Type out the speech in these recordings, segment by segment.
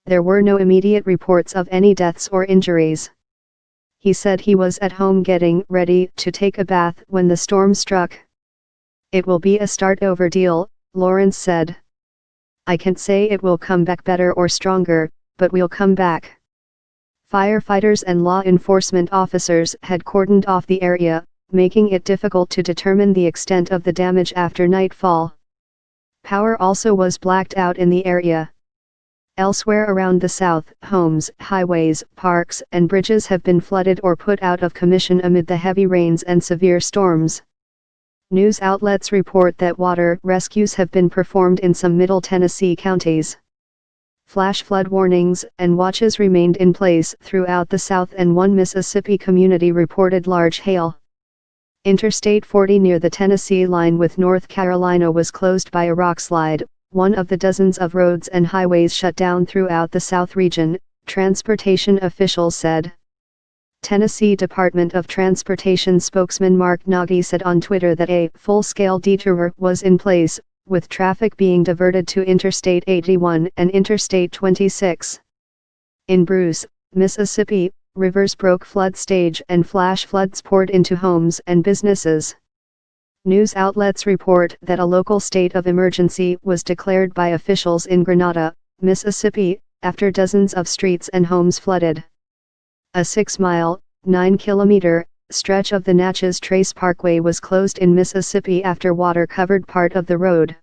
there were no immediate reports of any deaths or injuries. He said he was at home getting ready to take a bath when the storm struck. "It will be a start-over deal," Lawrence said. "I can't say it will come back better or stronger, but we'll come back." Firefighters and law enforcement officers had cordoned off the area, making it difficult to determine the extent of the damage after nightfall. Power also was blacked out in the area. Elsewhere around the South, homes, highways, parks, and bridges have been flooded or put out of commission amid the heavy rains and severe storms. News outlets report that water rescues have been performed in some Middle Tennessee counties. Flash flood warnings and watches remained in place throughout the South, and one Mississippi community reported large hail. Interstate 40 near the Tennessee line with North Carolina was closed by a rockslide, one of the dozens of roads and highways shut down throughout the South region, transportation officials said. Tennessee Department of Transportation spokesman Mark Nagy said on Twitter that a full-scale detour was in place, with traffic being diverted to Interstate 81 and Interstate 26. In Bruce, Mississippi, rivers broke flood stage and flash floods poured into homes and businesses. News outlets report that a local state of emergency was declared by officials in Grenada, Mississippi, after dozens of streets and homes flooded. A 6-mile, 9-kilometer, stretch of the Natchez Trace Parkway was closed in Mississippi after water covered part of the road.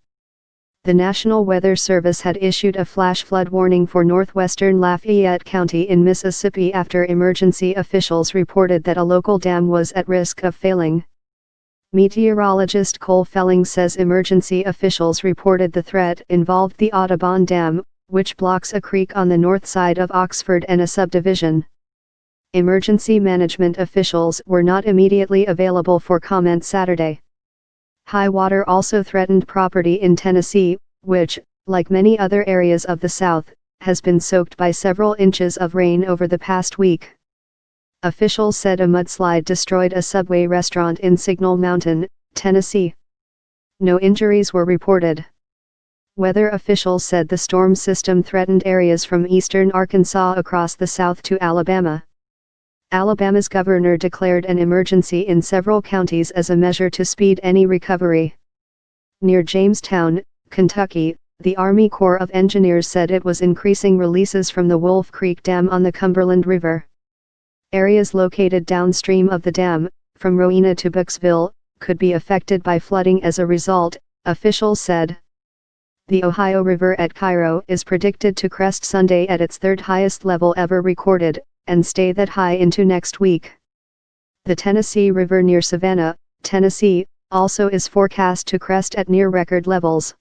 The National Weather Service had issued a flash flood warning for northwestern Lafayette County in Mississippi after emergency officials reported that a local dam was at risk of failing. Meteorologist Cole Felling says emergency officials reported the threat involved the Audubon Dam, which blocks a creek on the north side of Oxford and a subdivision. Emergency management officials were not immediately available for comment Saturday. High water also threatened property in Tennessee, which, like many other areas of the South, has been soaked by several inches of rain over the past week. Officials said a mudslide destroyed a Subway restaurant in Signal Mountain, Tennessee. No injuries were reported. Weather officials said the storm system threatened areas from eastern Arkansas across the south to Alabama. Alabama's governor declared an emergency in several counties as a measure to speed any recovery. Near Jamestown, Kentucky, the Army Corps of Engineers said it was increasing releases from the Wolf Creek Dam on the Cumberland River. Areas located downstream of the dam, from Rowena to Booksville, could be affected by flooding as a result, officials said. The Ohio River at Cairo is predicted to crest Sunday at its third highest level ever recorded, and stay that high into next week. The Tennessee River near Savannah, Tennessee, also is forecast to crest at near record levels.